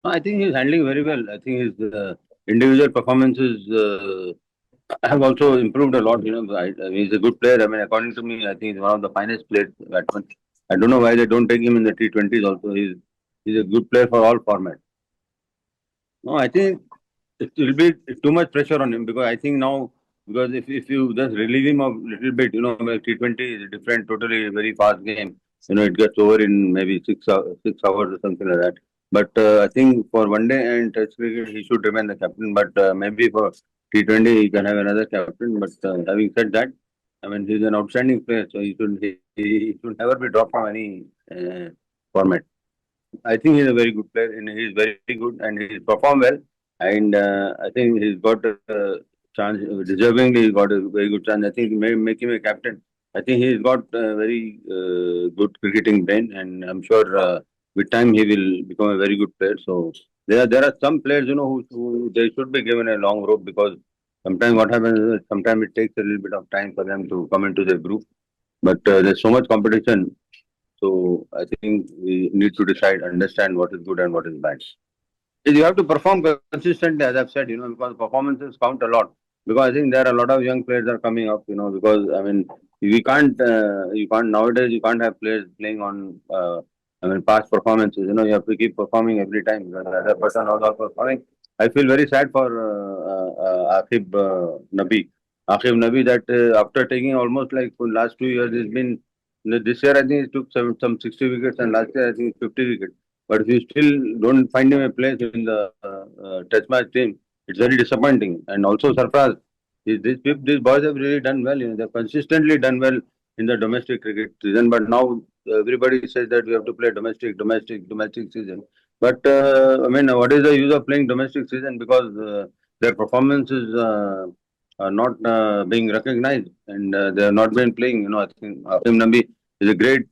I think he's handling very well. I think his individual performances have also improved a lot. I mean, he's a good player. I mean, according to me, I think he's one of the finest players batsmen. I don't know why they don't take him in the T20s. Also, he's a good player for all formats. No, I think it will be too much pressure on him because I think now because if you just relieve him a little bit, like T20 is a different, totally very fast game. It gets over in maybe 6 hours or something like that. But I think for one day and Test cricket, he should remain the captain. But maybe for T20, he can have another captain. But having said that, I mean, he's an outstanding player, so he should never be dropped from any format. I think he's a very good player and he's very good and he's performed well. And I think he's got a chance, deservingly, he got a very good chance. I think may make him a captain. I think he's got a very good cricketing brain, and I'm sure with time he will become a very good player. So there are some players, who they should be given a long rope because sometimes what happens is sometimes it takes a little bit of time for them to come into the group. But there's so much competition, so I think we need to decide, understand what is good and what is bad. You have to perform consistently, as I've said, because performances count a lot. Because I think there are a lot of young players that are coming up, because I mean, you can't nowadays, you can't have players playing on, past performances. You have to keep performing every time because the other person is also performing. I feel very sad for Akib Nabi. Akib Nabi, that after taking almost like for last 2 years, it's been this year I think he took some 60 wickets and last year I think 50 wickets. But if you still don't find him a place in the Test match team, it's very disappointing. And also Sarfraz, these boys have really done well. They've consistently done well in the domestic cricket season. But now everybody says that we have to play domestic season. But I mean, what is the use of playing domestic season because their performance is not being recognized and they have not been playing. I think Asim Nabi is a great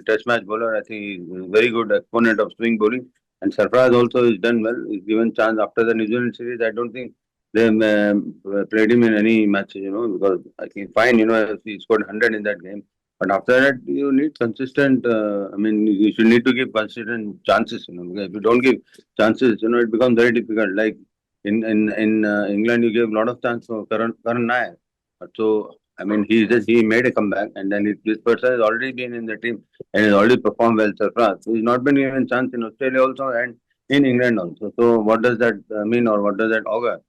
test match bowler. I think he's a very good exponent of swing bowling. And Sarfraz also is done well. He's given chance after the New Zealand series. I don't think they played him in any matches, because I think fine, he scored 100 in that game. But after that, you need consistent. You should need to give consistent chances. Because if you don't give chances, it becomes very difficult. Like in England, you gave a lot of chance for Karan Nair. So I mean, he made a comeback, and then this person has already been in the team and has already performed well. Sarfraz, so he's not been given chance in Australia also and in England also. So what does that mean, or what does that augur?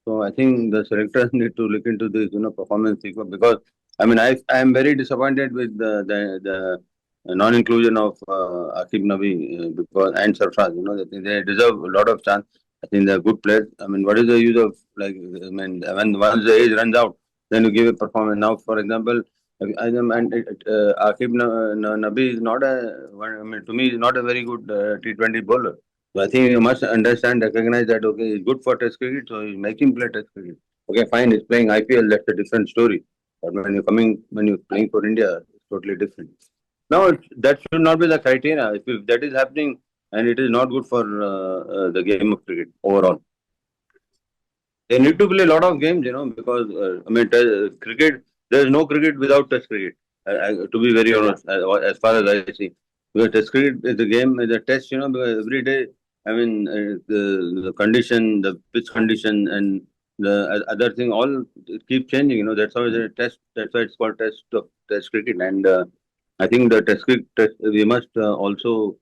So I think the selectors need to look into this, performance sequence because I mean I am very disappointed with the non-inclusion of Akib Nabi because and Sarfraz. I think they deserve a lot of chance. I think they're good players. I mean, what is the use of like I mean when once the age runs out, then you give a performance. Now, for example, Akib Nabi is not I mean, to me, is not a very good T20 bowler. So I think you must understand, recognize that okay, he's good for Test cricket, so you make him play Test cricket. Okay, fine, he's playing IPL, that's a different story. But when you're playing for India, it's totally different. No, that should not be the criteria. If that is happening, and it is not good for the game of cricket overall. They need to play a lot of games, because cricket. There is no cricket without Test cricket. To be very honest, as far as I see, because Test cricket is a game, is a test. Because every day, I mean, the condition, the pitch condition, and the other thing, all it keeps changing. That's why it's a test. That's why it's called Test cricket. And I think the Test cricket, we must also.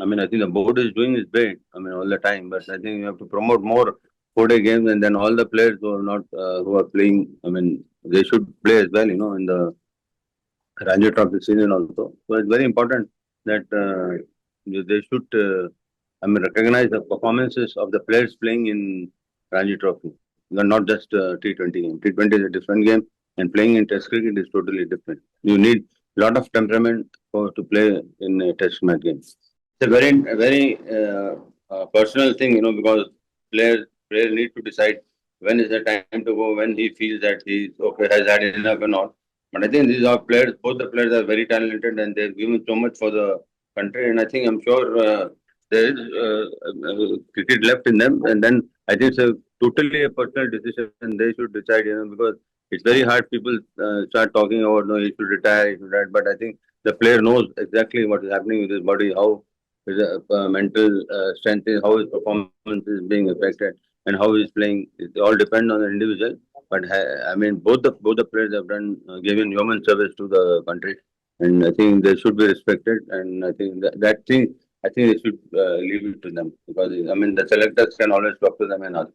I mean, I think the board is doing its best. I mean, all the time, but I think you have to promote more 4-day games, and then all the players who are not who are playing. I mean, they should play as well. In the Ranji Trophy season also. So it's very important that they should. Recognize the performances of the players playing in Ranji Trophy. They're not just T20 game. T20 is a different game, and playing in Test cricket is totally different. You need a lot of temperament to play in a Test match game. It's a very personal thing, because players need to decide when is the time to go, when he feels that he's okay, has had enough and all. But I think these are players, both the players are very talented and they've given so much for the country. And I think I'm sure there is cricket left in them. And then I think it's totally a personal decision. They should decide, because it's very hard. People start talking about no, he should retire, he should retire. But I think the player knows exactly what is happening with his body, how his mental strength is, how his performance is being affected, and how he's playing. It all depends on the individual. But I mean, both the players have done given human service to the country, and I think they should be respected. And I think that thing, I think they should leave it to them, because I mean the selectors can always talk to them and ask.